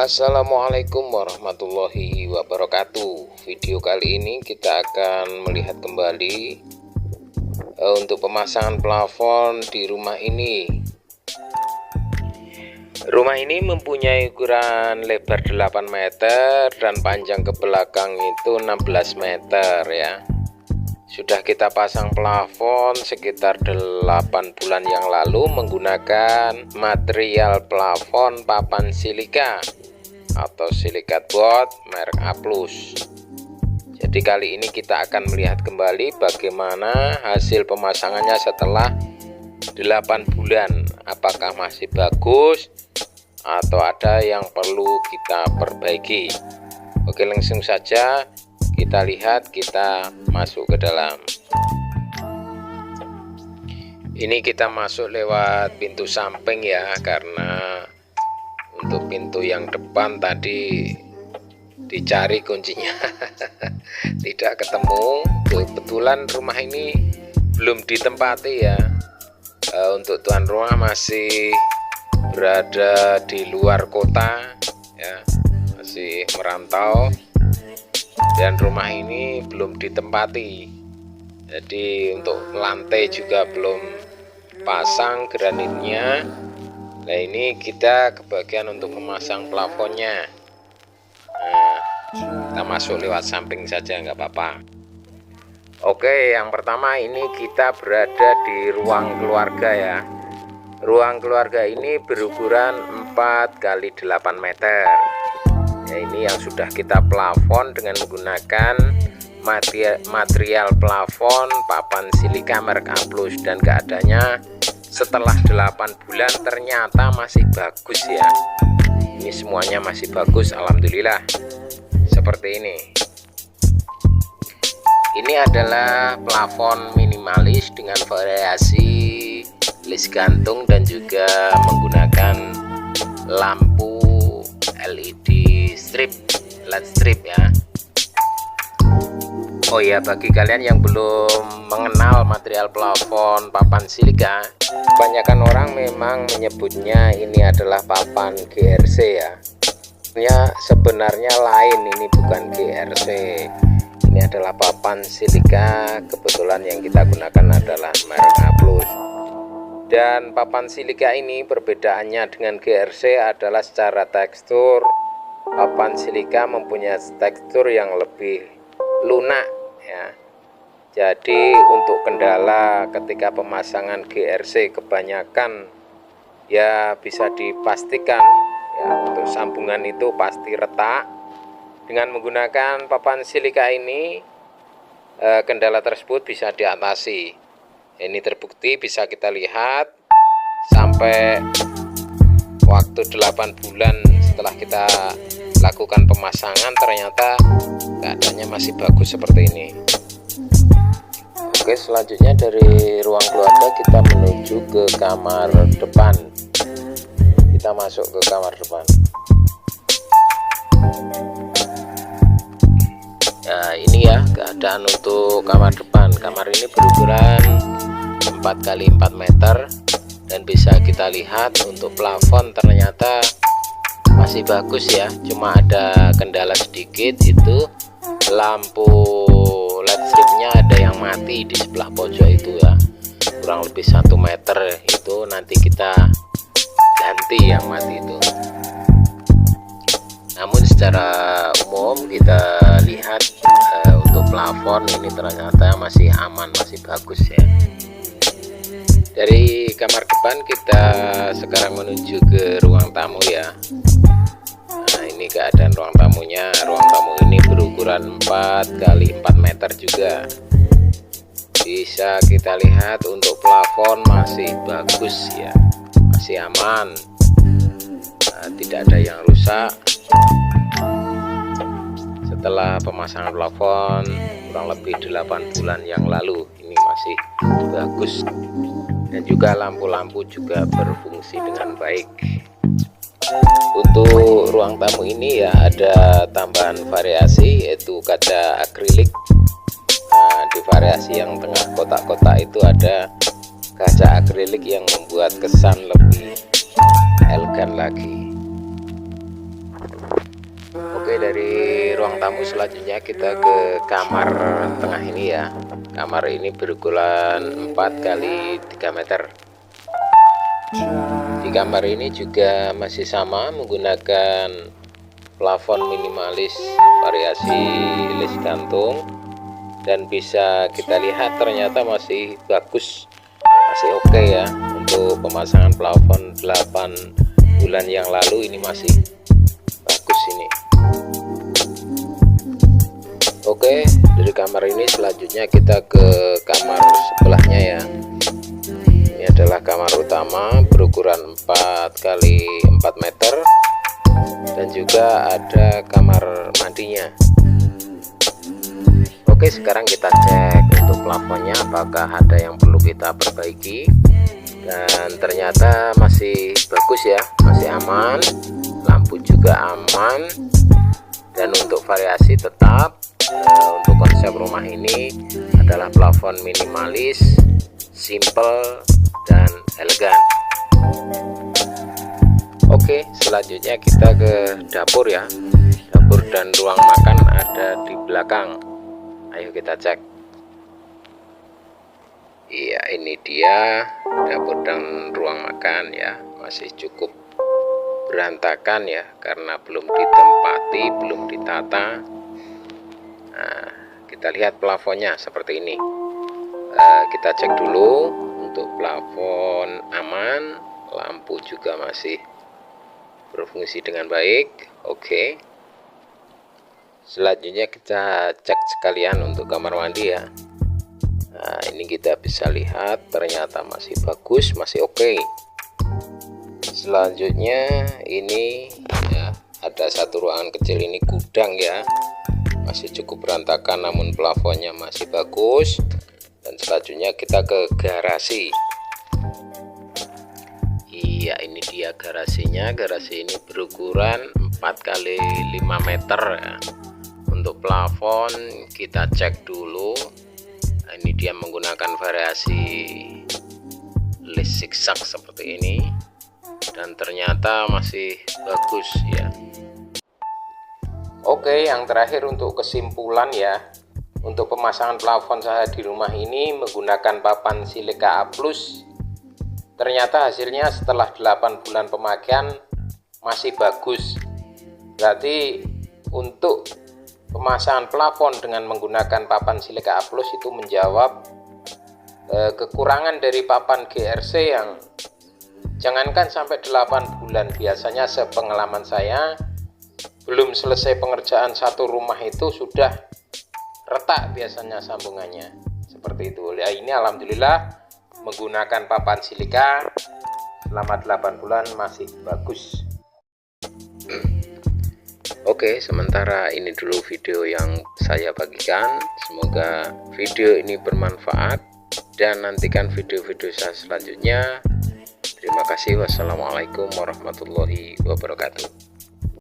Assalamualaikum warahmatullahi wabarakatuh. Video kali ini kita akan melihat kembali untuk pemasangan plafon di rumah ini. Rumah ini mempunyai ukuran lebar 8 meter dan panjang ke belakang itu 16 meter ya. Sudah kita pasang plafon sekitar 8 bulan yang lalu menggunakan material plafon papan silika atau silikat board merek A+. Jadi kali ini kita akan melihat kembali bagaimana hasil pemasangannya setelah 8 bulan. Apakah masih bagus atau ada yang perlu kita perbaiki. Oke, langsung saja kita lihat, kita masuk ke dalam. Ini kita masuk lewat pintu samping ya, karena untuk pintu yang depan tadi dicari kuncinya tidak ketemu. Kebetulan rumah ini belum ditempati ya. Untuk tuan rumah masih berada di luar kota ya, masih merantau. Dan rumah ini belum ditempati, jadi untuk lantai juga belum pasang granitnya. Nah, ini kita kebagian untuk memasang plafonnya. Nah, kita masuk lewat samping saja, nggak apa-apa. Oke, yang pertama ini kita berada di ruang keluarga ya. Ruang keluarga ini berukuran 4 x 8 meter. Ya, ini yang sudah kita plafon dengan menggunakan material plafon papan silika merek A+, dan keadaannya setelah 8 bulan ternyata masih bagus ya. Ini semuanya masih bagus, alhamdulillah. Seperti ini. Ini adalah plafon minimalis dengan variasi list gantung dan juga menggunakan lampu LED LED strip ya. Oh ya, bagi kalian yang belum mengenal material plafon papan silika, kebanyakan orang memang menyebutnya ini adalah papan GRC ya. Sebenarnya lain, ini bukan GRC. Ini adalah papan silika, kebetulan yang kita gunakan adalah merek A+. Dan papan silika ini perbedaannya dengan GRC adalah secara tekstur. Papan silika mempunyai tekstur yang lebih lunak ya. Jadi untuk kendala ketika pemasangan GRC kebanyakan ya bisa dipastikan ya, untuk sambungan itu pasti retak. Dengan menggunakan papan silika ini kendala tersebut bisa diatasi. Ini terbukti, bisa kita lihat sampai waktu 8 bulan setelah kita lakukan pemasangan ternyata keadaannya masih bagus seperti ini. Oke, selanjutnya dari ruang keluarga kita menuju ke kamar depan. Kita masuk ke kamar depan. Nah, ini ya keadaan untuk kamar depan. Kamar ini berukuran 4 x 4 meter dan bisa kita lihat untuk plafon ternyata masih bagus ya. Cuma ada kendala sedikit, itu lampu LED stripnya ada yang mati di sebelah pojok itu ya, kurang lebih 1 meter. Itu nanti kita ganti yang mati itu. Namun secara umum kita lihat untuk plafon ini ternyata masih aman, masih bagus ya. Dari kamar depan kita sekarang menuju ke ruang tamu ya. Nah, ini keadaan ruang tamunya. Ruang tamu ini berukuran 4 x 4 meter juga. Bisa kita lihat untuk plafon masih bagus ya, masih aman. Nah, tidak ada yang rusak. Setelah pemasangan plafon kurang lebih 8 bulan yang lalu, ini masih bagus. Dan juga lampu-lampu juga berfungsi dengan baik. Untuk ruang tamu ini ya ada tambahan variasi, yaitu kaca akrilik. Nah, di variasi yang tengah kotak-kotak itu ada kaca akrilik yang membuat kesan lebih elegan lagi. dari ruang tamu selanjutnya kita ke kamar tengah ini ya. Kamar ini berukuran 4 kali 3 meter. Di kamar ini juga masih sama menggunakan plafon minimalis variasi les gantung, dan bisa kita lihat ternyata masih bagus, masih oke ya. Untuk pemasangan plafon 8 bulan yang lalu ini masih bagus ini. Oke, dari kamar ini selanjutnya kita ke kamar sebelahnya ya. Ini adalah kamar utama berukuran 4 kali 4 meter, dan juga ada kamar mandinya. Oke, sekarang kita cek untuk plafonnya apakah ada yang perlu kita perbaiki, dan ternyata masih bagus ya, masih aman. Lampu juga aman, dan untuk variasi tetap untuk konsep rumah ini adalah plafon minimalis, simple dan elegan. Oke, selanjutnya kita ke dapur ya. Dapur dan ruang makan ada di belakang. Ayo kita cek. Iya, ini dia dapur dan ruang makan ya. Masih cukup berantakan ya, karena belum ditempati, belum ditata. Nah, kita lihat plafonnya seperti ini. Kita cek dulu untuk plafon aman, lampu juga masih berfungsi dengan baik. Oke, selanjutnya kita cek sekalian untuk kamar mandi ya. Nah, ini kita bisa lihat ternyata masih bagus, masih oke. Selanjutnya ini ya, ada satu ruangan kecil, ini gudang ya, masih cukup berantakan namun plafonnya masih bagus. Dan selanjutnya kita ke garasi. Iya, ini dia garasinya. Garasi ini berukuran 4 kali 5 meter ya. Untuk plafon kita cek dulu. Nah, ini dia menggunakan variasi les zigzag seperti ini, dan ternyata masih bagus ya. Oke, yang terakhir untuk kesimpulan ya. Untuk pemasangan plafon saya di rumah ini menggunakan papan silika A+. Ternyata hasilnya setelah 8 bulan pemakaian masih bagus. Berarti untuk pemasangan plafon dengan menggunakan papan silika A+ itu menjawab kekurangan dari papan GRC yang jangankan sampai 8 bulan, biasanya sepengalaman saya belum selesai pengerjaan satu rumah itu sudah retak biasanya sambungannya seperti itu ya. Ini alhamdulillah menggunakan papan silika selama 8 bulan masih bagus. Oke, sementara ini dulu video yang saya bagikan. Semoga video ini bermanfaat, dan nantikan video-video saya selanjutnya. Terima kasih. Wassalamualaikum warahmatullahi wabarakatuh.